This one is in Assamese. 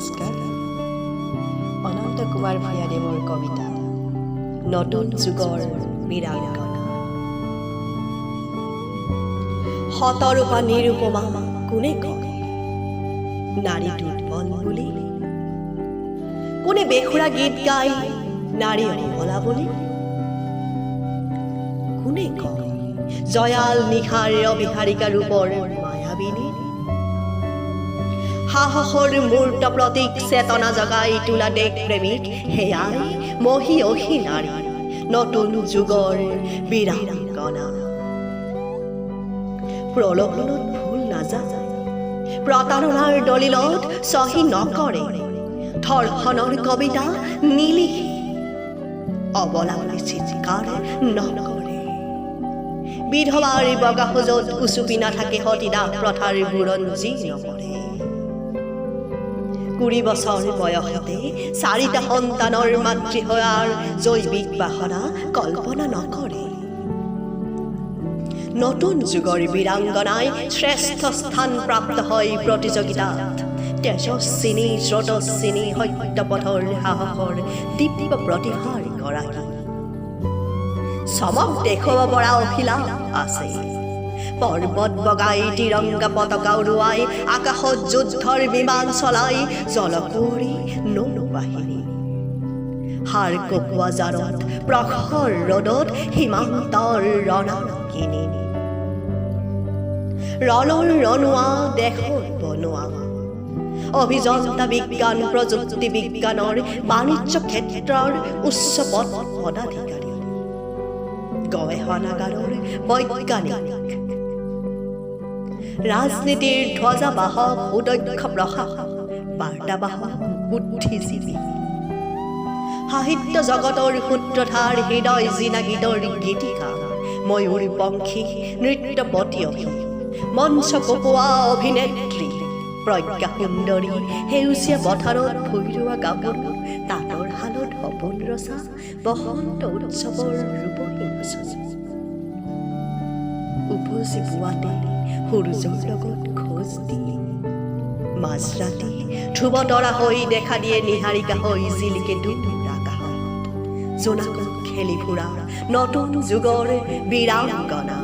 নমস্কাৰ অনন্ত কুমাৰ ভূয়ানে মোৰ কবিতা নতুন যুগৰ বীৰাংগনা শতৰূপা নিৰূপমা কোনে কয় নাৰীটোত মন বুলি কোনে বেখুৰা গীত গাই নাৰী অবলা বুলি কোনে কয় জয়াল নিশাৰ অবিহাৰিকা ৰূপৰ মায়াবিনী সাহসৰ মূৰ্ত প্ৰতীক চেতনা জগাই তোলা দেশ প্ৰেমিক সেয়াই মহিয়সী নাৰী নতুন যুগৰ বীৰাংগনা প্ৰলোভনত ভুল নাযায় প্ৰতাৰণাৰ দলিলত চহী নকৰে ধৰ্ষণৰ কবিতা নিলিখে অবলা বুলি চিৎকাৰ নকৰে বিধৱাৰ বগা সজত উচুপি নাথাকে সতীদাহ প্ৰথাৰ বুৰঞ্জী নপৰে 20 বছৰ বয়সতে 4টা সন্তানৰ মাতৃ হোৱাৰ জৈৱিক বাসনা কল্পনা নকৰে নতুন যুগৰ বীৰাংগনাই শ্ৰেষ্ঠ স্থান প্ৰাপ্ত হয় প্ৰতিযোগিতাত তেজস্বিনী স্ৰোতস্বিনী সত্যপথৰ সাহসৰ দিব্য প্ৰতিভাৰ গৰাকী চমক দেখুৱাব পৰা অখিলা আছে পৰ্বত বগাই তিৰংগা পতাকা উৰুৱাই আকাশত যুদ্ধৰ বিমান চলাই জলকুঁৱৰী নৌবাহিনী হাৰ কপোৱা জাৰত প্ৰখৰ ৰ'দত সীমান্তৰ ৰণাকিনী ৰণৰ ৰণুৱা দেশৰ বনোৱা অভিযন্তা বিজ্ঞান প্ৰযুক্তি বিজ্ঞানৰ বাণিজ্য ক্ষেত্ৰৰ উচ্চ পদাধিকাৰী গৱেষণাগাৰৰ বৈজ্ঞানিক ৰাজনীতিৰ ধ্বজাবাহক সুদক্ষ প্ৰশাসক বাৰ্তাবাহক বুদ্ধিজীৱী সাহিত্য জগতৰ সূত্ৰধাৰ হৃদয় জিনা গীতৰ গীতিকা ময়ূৰ পংখী নৃত্য পতিয়সী মঞ্চ কপোৱা অভিনেত্ৰী প্ৰজ্ঞা সুন্দৰী সেউজীয়া পথাৰত ভৈৰোৱা গাভৰু তাঁতৰ শালত সপোন ৰচা বসন্ত উৎসৱৰ ৰূপহীন উপজি পুৱাতে সূৰ্যৰ লগত খোজ দি মাজৰাতি ধ্ৰুৱ তৰা হৈ দেখা দিয়ে নিহাৰিকা হৈ জিলিকে দূৰ আকাশত জোনাকত খেলি ফুৰা নতুন যুগৰ বীৰাংগনা